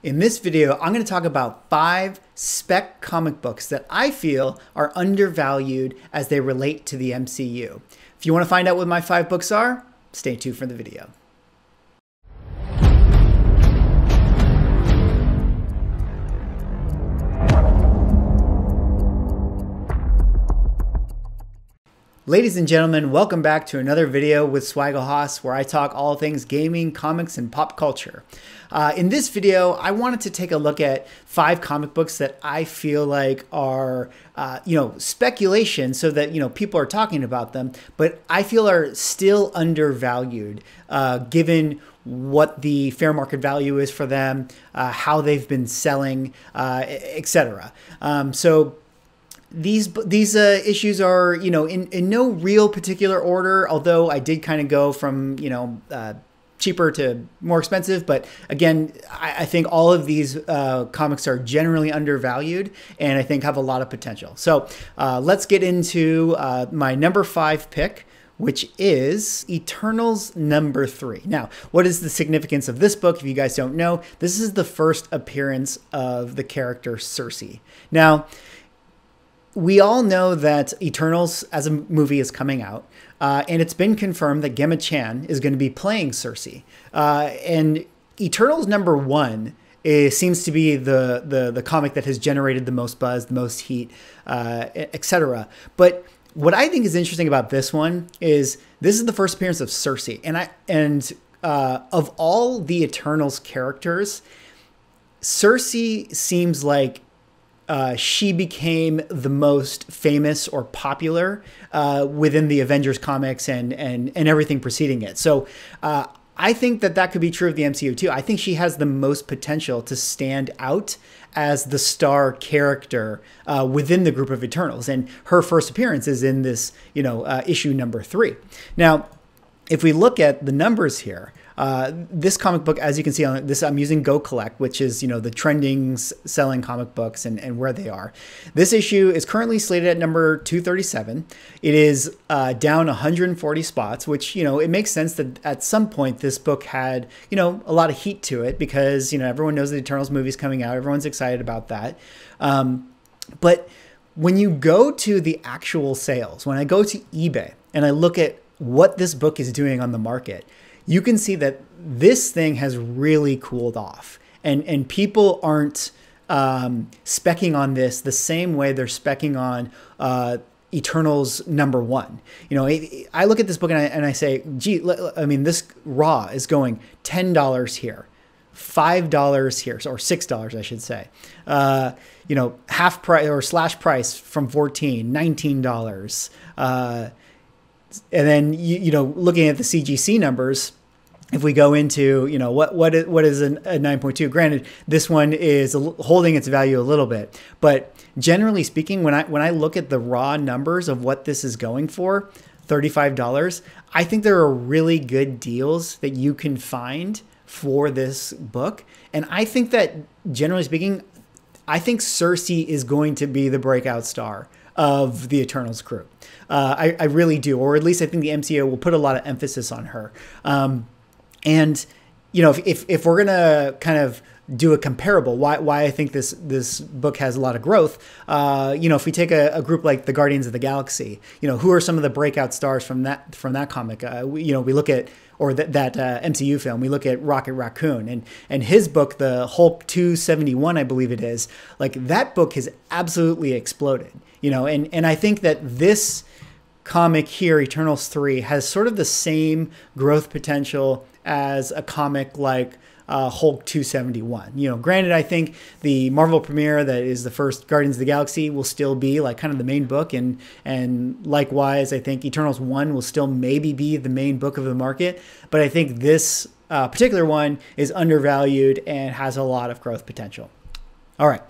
In this video, I'm going to talk about 5 spec comic books that I feel are undervalued as they relate to the MCU. If you want to find out what my 5 books are, stay tuned for the video. Ladies and gentlemen, welcome back to another video with Swaggle where I talk all things gaming, comics, and pop culture. In this video, I wanted to take a look at 5 comic books that I feel like are, speculation so that, people are talking about them, but I feel are still undervalued given what the fair market value is for them, how they've been selling, etc. These issues are, in no real particular order, although I did kind of go from, cheaper to more expensive. But again, I think all of these comics are generally undervalued and I think have a lot of potential. So let's get into my number 5 pick, which is Eternals number 3. Now, what is the significance of this book? If you guys don't know, this is the first appearance of the character Sersi. Now, we all know that Eternals as a movie is coming out, and it's been confirmed that Gemma Chan is going to be playing Sersi. And Eternals number 1 seems to be the comic that has generated the most buzz, the most heat, etc. But what I think is interesting about this one is this is the first appearance of Sersi, and of all the Eternals characters, Sersi seems like she became the most famous or popular within the Avengers comics and everything preceding it. So I think that could be true of the MCU too. I think she has the most potential to stand out as the star character within the group of Eternals. And her first appearance is in this, issue number 3. Now, if we look at the numbers here, this comic book, as you can see on this, I'm using Go Collect, which is, the trending selling comic books and where they are. This issue is currently slated at number 237. It is down 140 spots, which, it makes sense that at some point this book had, a lot of heat to it because, everyone knows the Eternals movie's coming out. Everyone's excited about that. But when you go to the actual sales, when I go to eBay and I look at what this book is doing on the market, you can see that this thing has really cooled off, and people aren't speccing on this the same way they're speccing on Eternals number 1. I look at this book and I say, gee, this raw is going $10 here, $5 here, or $6, I should say. Half price or slash price from $14, $19. And then, looking at the CGC numbers, if we go into, what is a 9.2, granted, this one is holding its value a little bit. But generally speaking, when I look at the raw numbers of what this is going for, $35, I think there are really good deals that you can find for this book. And I think that, generally speaking, I think Sersi is going to be the breakout star of the Eternals crew. I really do, or at least I think the MCU will put a lot of emphasis on her. And if we're gonna kind of do a comparable, why I think this book has a lot of growth, if we take a group like the Guardians of the Galaxy, who are some of the breakout stars from that comic? We look at, or that MCU film, we look at Rocket Raccoon and his book, the Hulk 271, I believe it is. Like, that book has absolutely exploded. And I think that this comic here, Eternals 3, has sort of the same growth potential as a comic like Hulk 271. Granted, I think the Marvel premiere that is the first Guardians of the Galaxy will still be like kind of the main book, and likewise, I think Eternals 1 will still maybe be the main book of the market. But I think this particular one is undervalued and has a lot of growth potential. All right,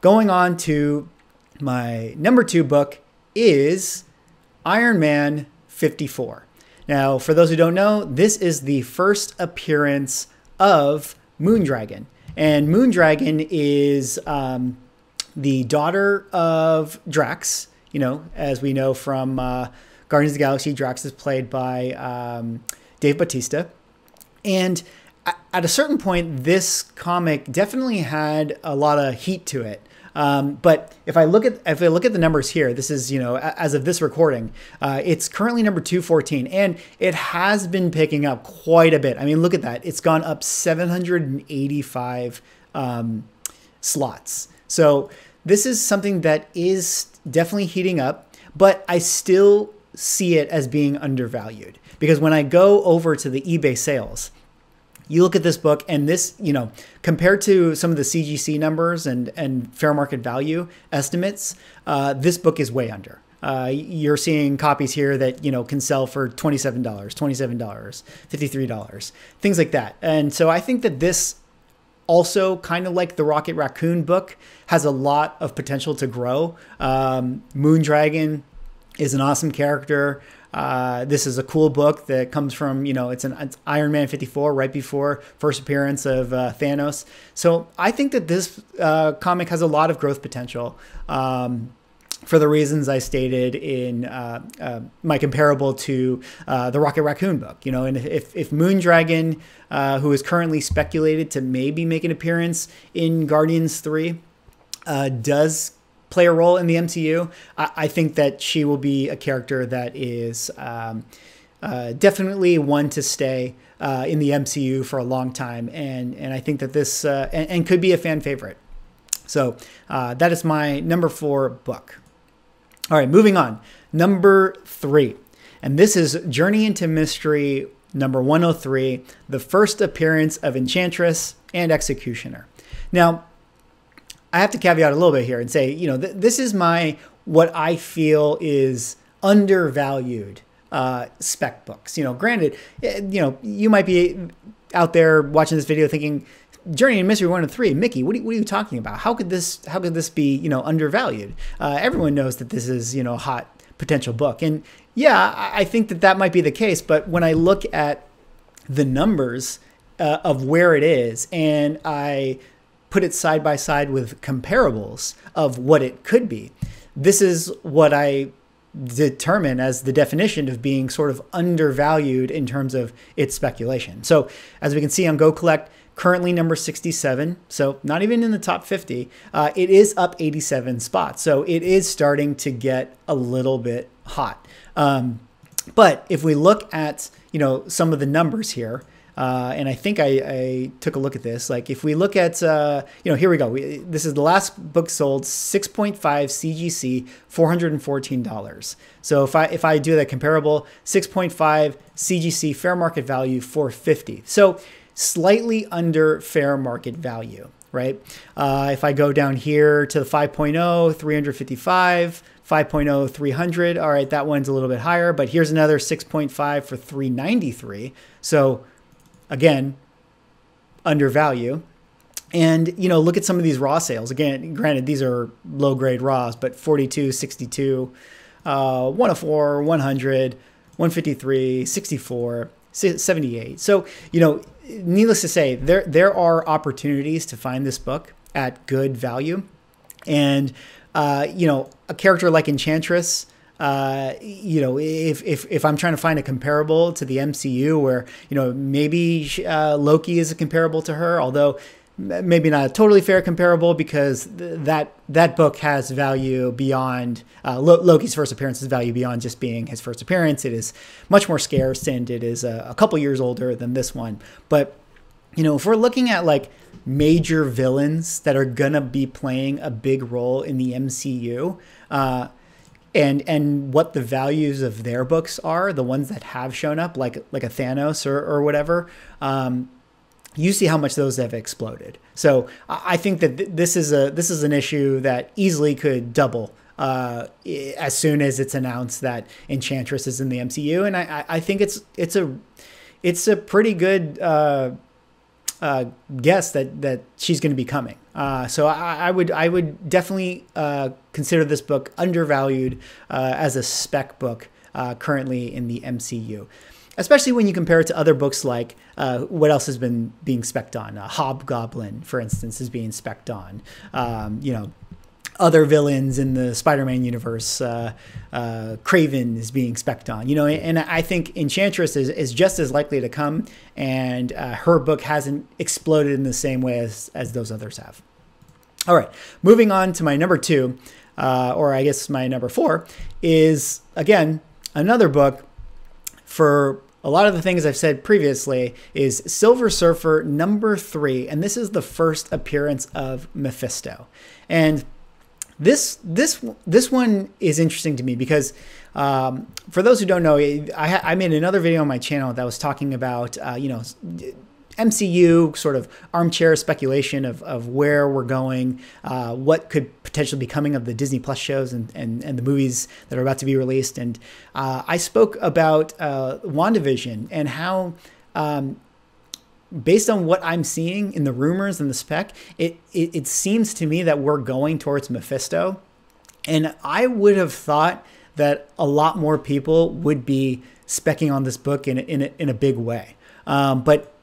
going on to my number 2 book is Iron Man 54. Now, for those who don't know, this is the first appearance of Moondragon. And Moondragon is the daughter of Drax. As we know from Guardians of the Galaxy, Drax is played by Dave Bautista. And at a certain point, this comic definitely had a lot of heat to it. But if I look at the numbers here, this is, you know, as of this recording, it's currently number 214, and it has been picking up quite a bit. I mean, look at that. It's gone up 785 slots. So this is something that is definitely heating up, but I still see it as being undervalued, because when I go over to the eBay sales, you look at this book, and this, you know, compared to some of the CGC numbers and fair market value estimates, this book is way under. You're seeing copies here that, you know, can sell for $27, $53, things like that. And so I think that this also, kind of like the Rocket Raccoon book, has a lot of potential to grow. Moondragon is an awesome character. This is a cool book that comes from, you know, it's Iron Man 54, right before first appearance of Thanos. So I think that this comic has a lot of growth potential, for the reasons I stated in my comparable to the Rocket Raccoon book. You know, and if Moondragon, who is currently speculated to maybe make an appearance in Guardians 3, does play a role in the MCU, I think that she will be a character that is definitely one to stay in the MCU for a long time, and I think that this and could be a fan favorite. So that is my number 4 book. All right, moving on. Number 3, and this is Journey into Mystery number 103, the first appearance of Enchantress and Executioner. Now, I have to caveat a little bit here and say, you know, this is what I feel is undervalued spec books. You know, granted, you know, you might be out there watching this video thinking, Journey into Mystery 103, Mickey, what are you talking about? How could this be, you know, undervalued? Everyone knows that this is, you know, a hot potential book. And yeah, I think that might be the case. But when I look at the numbers of where it is, and I put it side by side with comparables of what it could be, this is what I determine as the definition of being sort of undervalued in terms of its speculation. So as we can see on Go Collect, currently number 67, so not even in the top 50. It is up 87 spots, so it is starting to get a little bit hot. But if we look at, you know, some of the numbers here, and I think I took a look at this. Like if we look at, you know, here we go. This is the last book sold, 6.5 CGC, $414. So if I do that comparable, 6.5 CGC fair market value, $450. So slightly under fair market value, right? If I go down here to the 5.0, 355, 5.0, 300. All right, that one's a little bit higher, but here's another 6.5 for 393. So again, undervalue. And, you know, look at some of these raw sales. Again, granted, these are low grade raws, but 42, 62, 104, 100, 153, 64, 78. So, you know, needless to say, there are opportunities to find this book at good value. And, you know, a character like Enchantress, you know, if I'm trying to find a comparable to the MCU where, you know, maybe Loki is a comparable to her, although maybe not a totally fair comparable, because that book has value beyond Loki's first appearance has value beyond just being his first appearance. It is much more scarce, and it is a couple years older than this one. But, you know, if we're looking at like major villains that are gonna be playing a big role in the MCU, and what the values of their books are, the ones that have shown up, like a Thanos or whatever, you see how much those have exploded. So I think that this is an issue that easily could double as soon as it's announced that Enchantress is in the MCU, and I think it's a pretty good guess that she's going to be coming. So I would definitely consider this book undervalued as a spec book currently in the MCU, especially when you compare it to other books like what else has been being spec'd on. Hobgoblin, for instance, is being spec'd on. You know, other villains in the Spider-Man universe. Craven is being spec'd on, and I think Enchantress is just as likely to come, and her book hasn't exploded in the same way as those others have. All right, moving on to my number 2, or I guess my number 4, is, again, another book for a lot of the things I've said previously, is Silver Surfer number 3, and this is the first appearance of Mephisto. And this one is interesting to me because for those who don't know, I made another video on my channel that was talking about MCU sort of armchair speculation of where we're going, what could potentially be coming of the Disney Plus shows and the movies that are about to be released. And I spoke about WandaVision and how, based on what I'm seeing in the rumors and the spec, it seems to me that we're going towards Mephisto. And I would have thought that a lot more people would be speccing on this book in a big way. But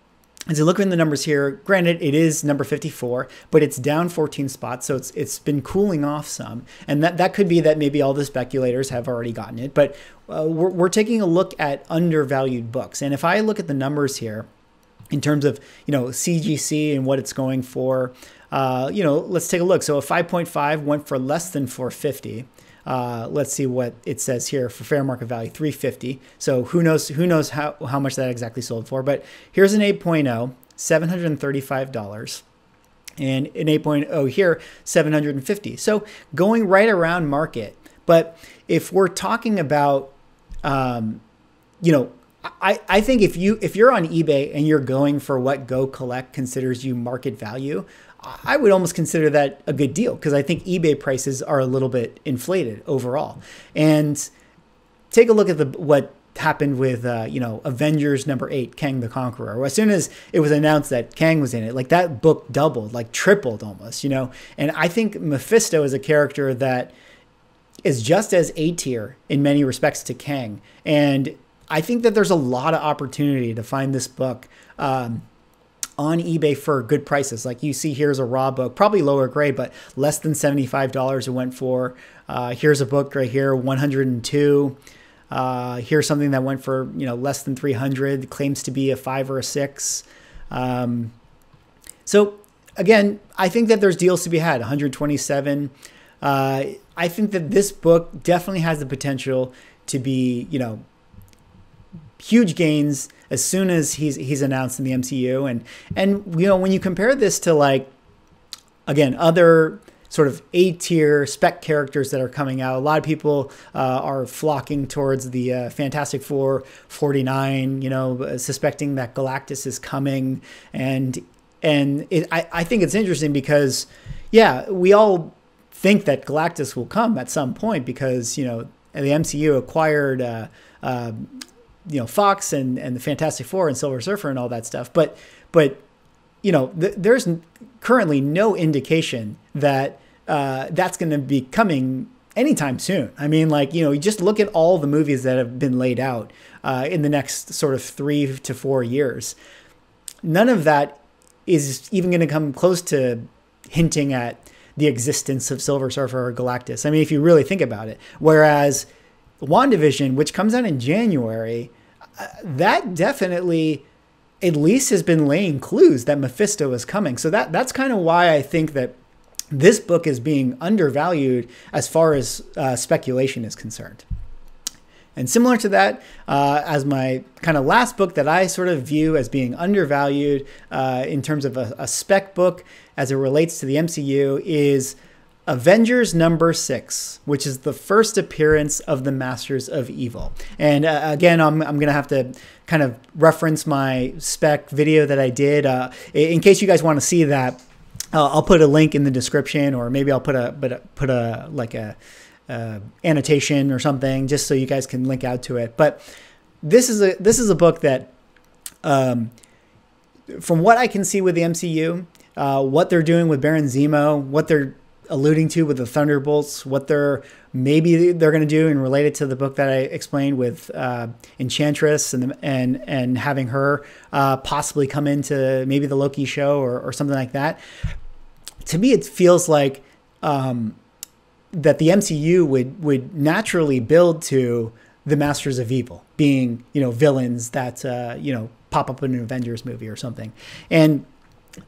as you look in the numbers here, granted, it is number 54, but it's down 14 spots, so it's been cooling off some. And that could be that maybe all the speculators have already gotten it. But we're taking a look at undervalued books. And if I look at the numbers here, in terms of, CGC and what it's going for, let's take a look. So a 5.5 went for less than 450. Let's see what it says here for fair market value, 350. So who knows how much that exactly sold for. But here's an 8.0, $735. And an 8.0 here, $750. So going right around market. But if we're talking about, I think if you're on eBay and you're going for what Go Collect considers you market value, I would almost consider that a good deal because I think eBay prices are a little bit inflated overall. And take a look at what happened with Avengers number 8, Kang the Conqueror. As soon as it was announced that Kang was in it, like that book doubled, like tripled almost, And I think Mephisto is a character that is just as A tier in many respects to Kang. And I think that there's a lot of opportunity to find this book on eBay for good prices. Like you see, here's a raw book, probably lower grade, but less than $75 it went for. Here's a book right here, 102. Here's something that went for less than 300. Claims to be a 5 or a 6. So again, I think that there's deals to be had. 127. I think that this book definitely has the potential to be huge gains as soon as he's announced in the MCU. And when you compare this to, like, again, other sort of A-tier spec characters that are coming out, a lot of people are flocking towards the Fantastic Four 49, suspecting that Galactus is coming. And I think it's interesting because, yeah, we all think that Galactus will come at some point because, the MCU acquired Fox and the Fantastic Four and Silver Surfer and all that stuff. But there's currently no indication that that's going to be coming anytime soon. I mean, you just look at all the movies that have been laid out in the next sort of 3 to 4 years. None of that is even going to come close to hinting at the existence of Silver Surfer or Galactus. I mean, if you really think about it. Whereas WandaVision, which comes out in January, that definitely at least has been laying clues that Mephisto is coming. So that's kind of why I think that this book is being undervalued as far as speculation is concerned. And similar to that, as my kind of last book that I sort of view as being undervalued in terms of a spec book as it relates to the MCU is Avengers number 6, which is the first appearance of the Masters of Evil. And again, I'm going to have to kind of reference my spec video that I did. In case you guys want to see that, I'll put a link in the description, or maybe I'll put a annotation or something just so you guys can link out to it. But this is a book that, from what I can see with the MCU, what they're doing with Baron Zemo, what they're alluding to with the Thunderbolts, what they're going to do and relate it to the book that I explained with Enchantress and having her possibly come into maybe the Loki show or something like that. To me, it feels like that the MCU would naturally build to the Masters of Evil being, villains that, pop up in an Avengers movie or something. And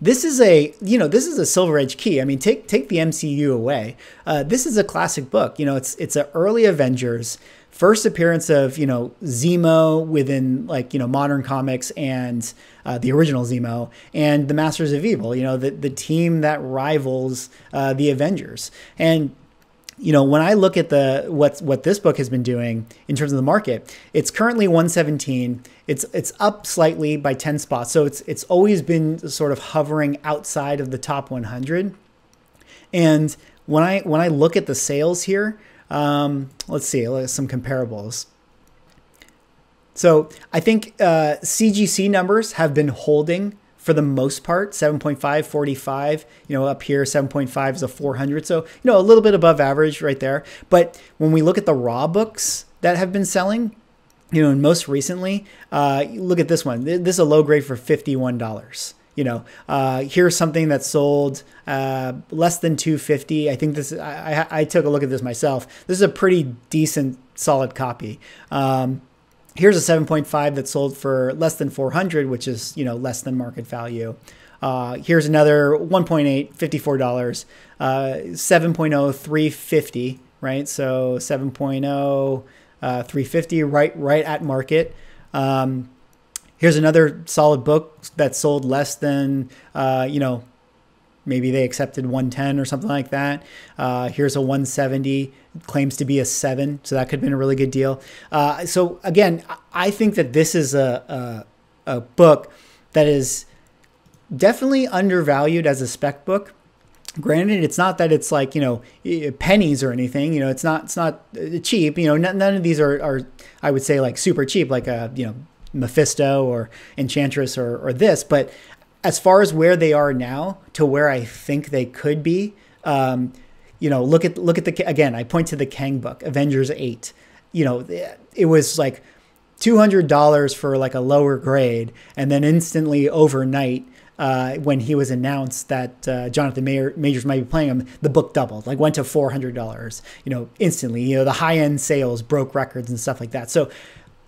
this is a Silver Edge key. I mean, take the MCU away. This is a classic book. It's an early Avengers, first appearance of, Zemo within modern comics and the original Zemo and the Masters of Evil, the team that rivals the Avengers. And when I look at what this book has been doing in terms of the market, it's currently 117. It's up slightly by 10 spots. So it's always been sort of hovering outside of the top 100. And when I look at the sales here, let's see some comparables. So I think CGC numbers have been holding for the most part. 7.5, 45, up here 7.5 is a 400. So, a little bit above average right there. But when we look at the raw books that have been selling, and most recently, look at this one. This is a low grade for $51. Here's something that sold less than $250. I think this. I took a look at this myself. This is a pretty decent, solid copy. Here's a 7.5 that sold for less than $400, which is less than market value. Here's another 1.8, $54. 7.0, $350. Right, so 7.0, $350, right at market. Here's another solid book that sold less than, maybe they accepted 110 or something like that. Here's a 170, claims to be a 7, so that could have been a really good deal. So again, I think that this is a book that is definitely undervalued as a spec book. Granted, it's not that it's like, pennies or anything, it's not cheap, none of these are, I would say, like super cheap, like a, Mephisto or Enchantress or this, but as far as where they are now to where I think they could be, look at again, I point to the Kang book, Avengers 8, it was like $200 for like a lower grade. And then instantly overnight, when he was announced that Jonathan Majors might be playing him, the book doubled, like went to $400, instantly. The high-end sales broke records and stuff like that. So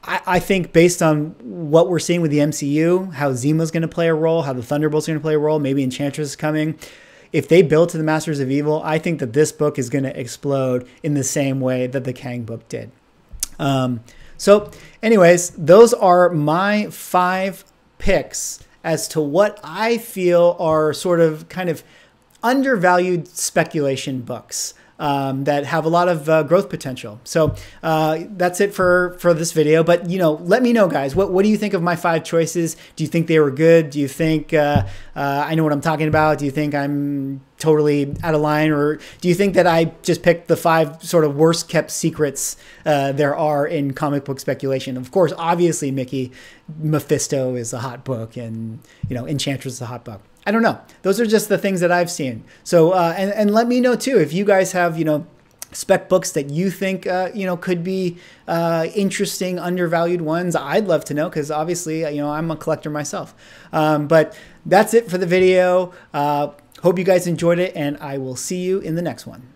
I think based on what we're seeing with the MCU, how Zemo's going to play a role, how the Thunderbolt's going to play a role, maybe Enchantress is coming. If they build to the Masters of Evil, I think that this book is going to explode in the same way that the Kang book did. So anyways, those are my 5 picks as to what I feel are sort of kind of undervalued speculation books that have a lot of growth potential. So that's it for this video. But, let me know, guys, what do you think of my 5 choices? Do you think they were good? Do you think I know what I'm talking about? Do you think I'm totally out of line? Or do you think that I just picked the 5 sort of worst kept secrets there are in comic book speculation? Of course, obviously, Mickey, Mephisto is a hot book and, Enchantress is a hot book. I don't know. Those are just the things that I've seen. So, and let me know too, if you guys have, spec books that you think, could be interesting, undervalued ones. I'd love to know, because obviously, I'm a collector myself. But that's it for the video. Hope you guys enjoyed it, and I will see you in the next one.